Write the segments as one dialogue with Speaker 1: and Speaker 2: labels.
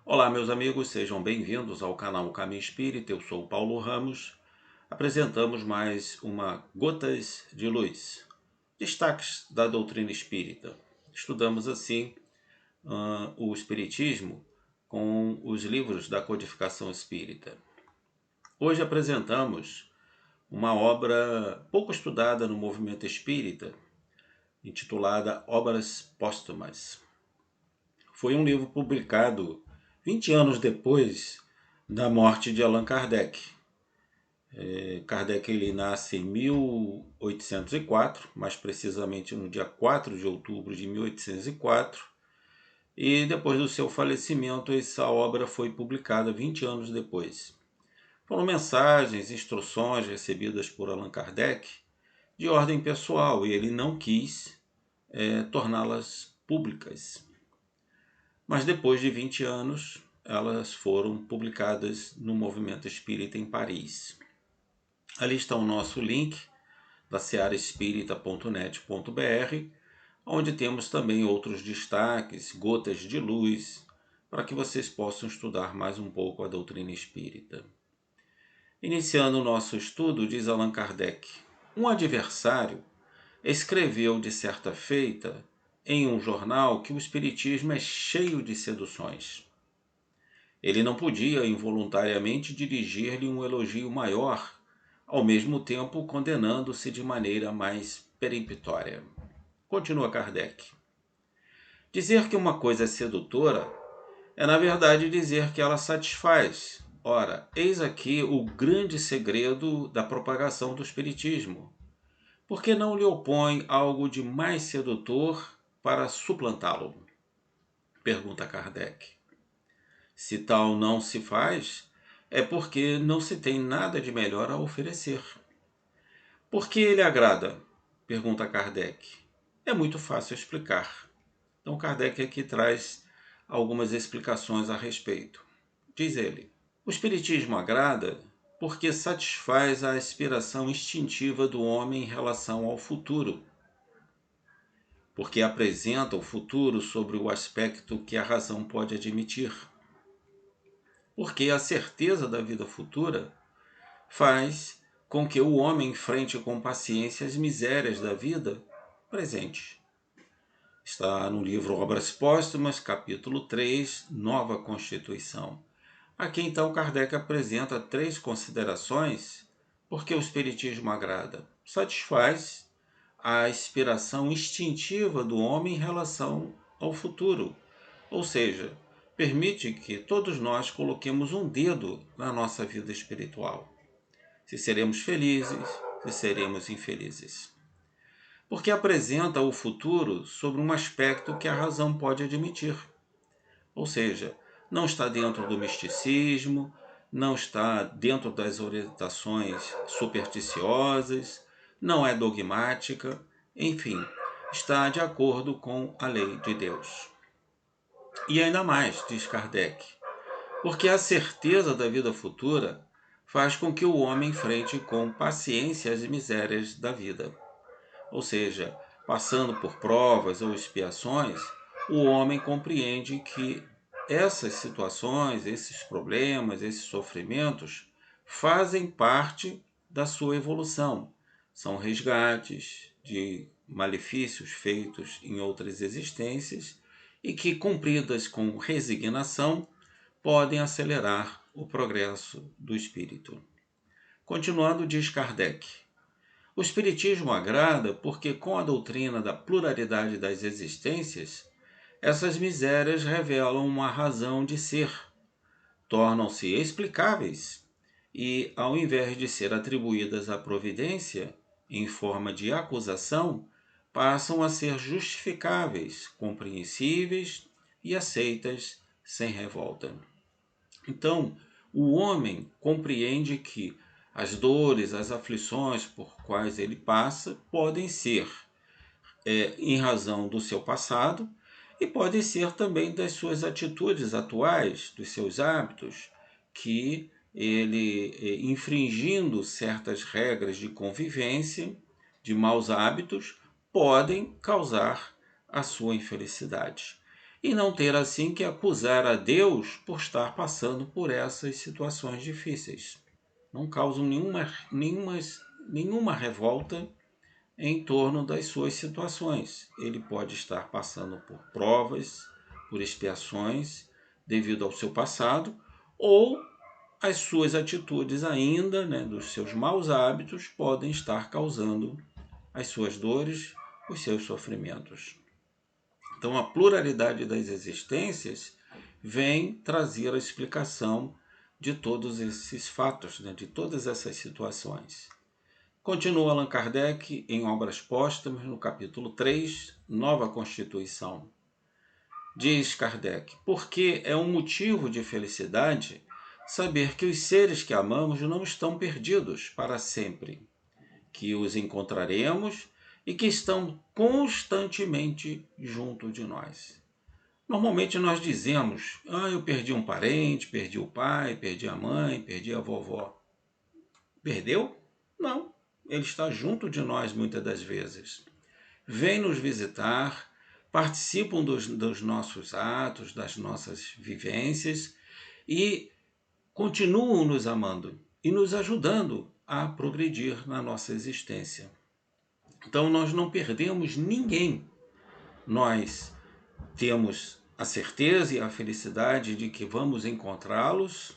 Speaker 1: Olá, meus amigos, sejam bem-vindos ao canal Caminho Espírita. Eu sou o Paulo Ramos. Apresentamos mais uma Gotas de Luz, destaques da doutrina espírita. Estudamos assim o Espiritismo com os livros da codificação espírita. Hoje apresentamos uma obra pouco estudada no movimento espírita, intitulada Obras Póstumas. Foi um livro publicado 20 anos depois da morte de Allan Kardec. Kardec ele nasce em 1804, mais precisamente no dia 4 de outubro de 1804, e depois do seu falecimento essa obra foi publicada 20 anos depois. Foram mensagens, instruções recebidas por Allan Kardec de ordem pessoal e ele não quis torná-las públicas. Mas depois de 20 anos, elas foram publicadas no Movimento Espírita em Paris. Ali está o nosso link da searaespírita.net.br, onde temos também outros destaques, gotas de luz, para que vocês possam estudar mais um pouco a doutrina espírita. Iniciando o nosso estudo, diz Allan Kardec: um adversário escreveu de certa feita em um jornal que o espiritismo é cheio de seduções. Ele não podia involuntariamente dirigir-lhe um elogio maior, ao mesmo tempo condenando-se de maneira mais peremptória. Continua Kardec. Dizer que uma coisa é sedutora é, na verdade, dizer que ela satisfaz. Ora, eis aqui o grande segredo da propagação do espiritismo. Por que não lhe opõe algo de mais sedutor para suplantá-lo? Pergunta Kardec. Se tal não se faz, é porque não se tem nada de melhor a oferecer. Por que ele agrada? Pergunta Kardec. É muito fácil explicar. Então Kardec aqui traz algumas explicações a respeito. Diz ele: o Espiritismo agrada porque satisfaz a aspiração instintiva do homem em relação ao futuro, porque apresenta o futuro sobre o aspecto que a razão pode admitir, porque a certeza da vida futura faz com que o homem enfrente com paciência as misérias da vida presente. Está no livro Obras Póstumas, capítulo 3, Nova Constituição. Aqui então Kardec apresenta 3 considerações porque o Espiritismo agrada. Satisfaz a aspiração instintiva do homem em relação ao futuro, ou seja, permite que todos nós coloquemos um dedo na nossa vida espiritual. Se seremos felizes, se seremos infelizes. Porque apresenta o futuro sobre um aspecto que a razão pode admitir. Ou seja, não está dentro do misticismo, não está dentro das orientações supersticiosas, não é dogmática, enfim, está de acordo com a lei de Deus. E ainda mais, diz Kardec, porque a certeza da vida futura faz com que o homem enfrente com paciência as misérias da vida. Ou seja, passando por provas ou expiações, o homem compreende que essas situações, esses problemas, esses sofrimentos fazem parte da sua evolução. São resgates de malefícios feitos em outras existências e que, cumpridas com resignação, podem acelerar o progresso do espírito. Continuando, diz Kardec: o Espiritismo agrada porque, com a doutrina da pluralidade das existências, essas misérias revelam uma razão de ser, tornam-se explicáveis e, ao invés de ser atribuídas à providência em forma de acusação, passam a ser justificáveis, compreensíveis e aceitas sem revolta. Então, o homem compreende que as dores, as aflições por quais ele passa podem ser em razão do seu passado e podem ser também das suas atitudes atuais, dos seus hábitos, que ele, infringindo certas regras de convivência, de maus hábitos, podem causar a sua infelicidade. e não ter assim que acusar a Deus por estar passando por essas situações difíceis. Não causam nenhuma revolta em torno das suas situações. Ele pode estar passando por provas, por expiações devido ao seu passado, ou as suas atitudes ainda, dos seus maus hábitos, podem estar causando as suas dores, os seus sofrimentos. Então, a pluralidade das existências vem trazer a explicação de todos esses fatos, de todas essas situações. Continua Allan Kardec em Obras Póstumas, no capítulo 3, Nova Constituição. Diz Kardec: porque é um motivo de felicidade saber que os seres que amamos não estão perdidos para sempre, que os encontraremos e que estão constantemente junto de nós. Normalmente nós dizemos: eu perdi um parente, perdi o pai, perdi a mãe, perdi a vovó. Perdeu? Não. Ele está junto de nós muitas das vezes. Vem nos visitar, participam dos nossos atos, das nossas vivências e continuam nos amando e nos ajudando a progredir na nossa existência. Então nós não perdemos ninguém. Nós temos a certeza e a felicidade de que vamos encontrá-los,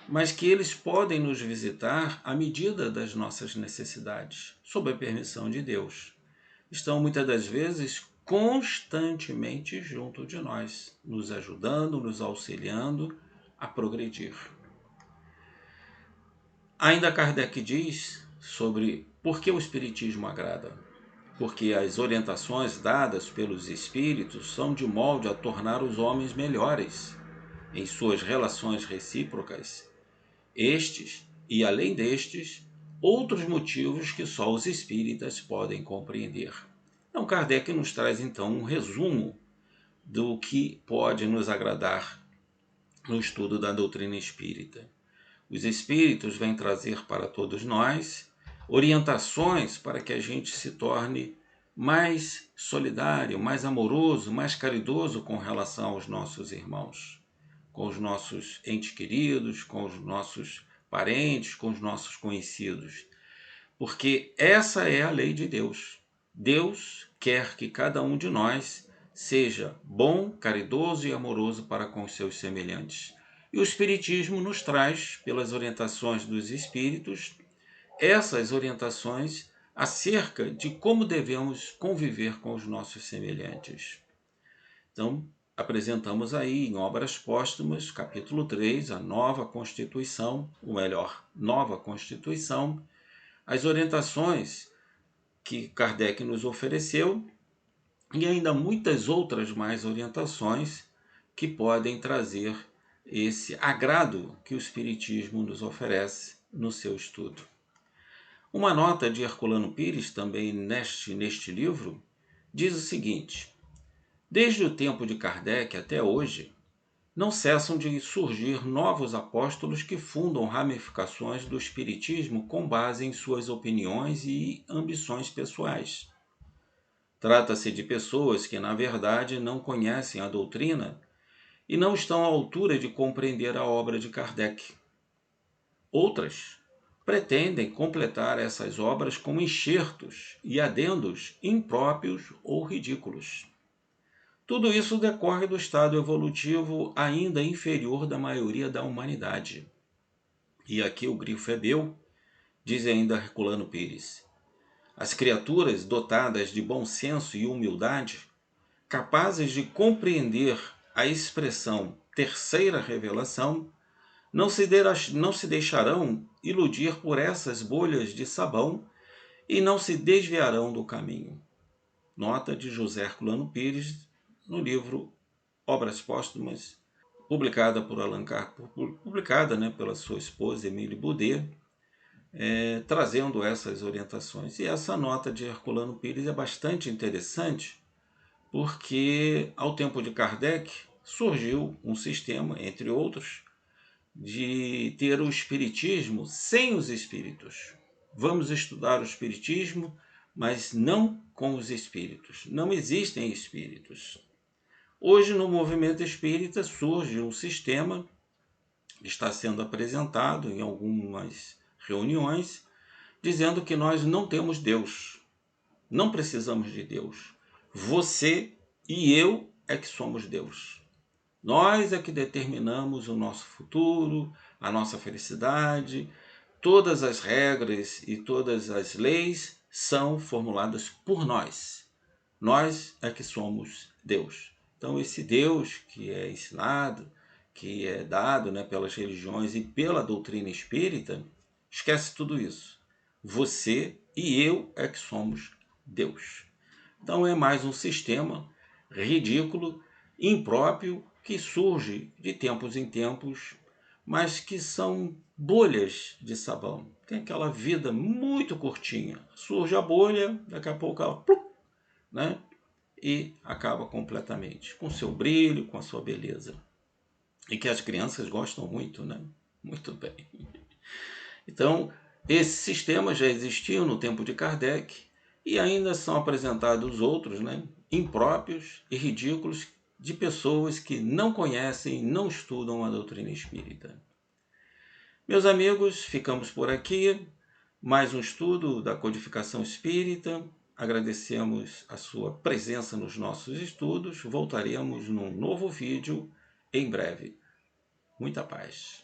Speaker 1: mas que eles podem nos visitar à medida das nossas necessidades, sob a permissão de Deus. Estão muitas das vezes constantemente junto de nós, nos ajudando, nos auxiliando a progredir. Ainda Kardec diz sobre por que o Espiritismo agrada. Porque as orientações dadas pelos Espíritos são de molde a tornar os homens melhores em suas relações recíprocas. Estes, e além destes, outros motivos que só os espíritas podem compreender. Então, Kardec nos traz então um resumo do que pode nos agradar no estudo da doutrina espírita. Os espíritos vêm trazer para todos nós orientações para que a gente se torne mais solidário, mais amoroso, mais caridoso com relação aos nossos irmãos, com os nossos entes queridos, com os nossos parentes, com os nossos conhecidos. Porque essa é a lei de Deus. Deus quer que cada um de nós seja bom, caridoso e amoroso para com os seus semelhantes. E o Espiritismo nos traz, pelas orientações dos Espíritos, essas orientações acerca de como devemos conviver com os nossos semelhantes. Então, apresentamos aí em Obras Póstumas, capítulo 3, a nova Constituição, ou melhor, nova Constituição, as orientações que Kardec nos ofereceu e ainda muitas outras mais orientações que podem trazer esse agrado que o Espiritismo nos oferece no seu estudo. Uma nota de Herculano Pires, também neste livro, diz o seguinte: desde o tempo de Kardec até hoje, não cessam de surgir novos apóstolos que fundam ramificações do Espiritismo com base em suas opiniões e ambições pessoais. Trata-se de pessoas que, na verdade, não conhecem a doutrina e não estão à altura de compreender a obra de Kardec. Outras pretendem completar essas obras com enxertos e adendos impróprios ou ridículos. Tudo isso decorre do estado evolutivo ainda inferior da maioria da humanidade. E aqui o grifo é meu, diz ainda Herculano Pires. As criaturas dotadas de bom senso e humildade, capazes de compreender a expressão terceira revelação, não se deixarão iludir por essas bolhas de sabão e não se desviarão do caminho. Nota de José Herculano Pires, no livro Obras Póstumas, publicada por Allan Kardec, publicada pela sua esposa Emile Boudet, trazendo essas orientações. E essa nota de Herculano Pires é bastante interessante, porque ao tempo de Kardec surgiu um sistema, entre outros, de ter o espiritismo sem os espíritos. Vamos estudar o espiritismo, mas não com os espíritos. Não existem espíritos. Hoje, no movimento espírita, surge um sistema que está sendo apresentado em algumas reuniões, dizendo que nós não temos Deus, não precisamos de Deus. Você e eu é que somos Deus. Nós é que determinamos o nosso futuro, a nossa felicidade. Todas as regras e todas as leis são formuladas por nós. Nós é que somos Deus. Então, esse Deus que é ensinado, que é dado, né, pelas religiões e pela doutrina espírita, esquece tudo isso. Você e eu é que somos Deus. Então, é mais um sistema ridículo, impróprio, que surge de tempos em tempos, mas que são bolhas de sabão. Tem aquela vida muito curtinha. Surge a bolha, daqui a pouco ela plup, né? E acaba completamente, com seu brilho, com a sua beleza. E que as crianças gostam muito, né? Muito bem. Então, esse sistema já existiu no tempo de Kardec e ainda são apresentados outros, né, impróprios e ridículos de pessoas que não conhecem, não estudam a doutrina espírita. Meus amigos, ficamos por aqui. Mais um estudo da codificação espírita. Agradecemos a sua presença nos nossos estudos. Voltaremos num novo vídeo em breve. Muita paz.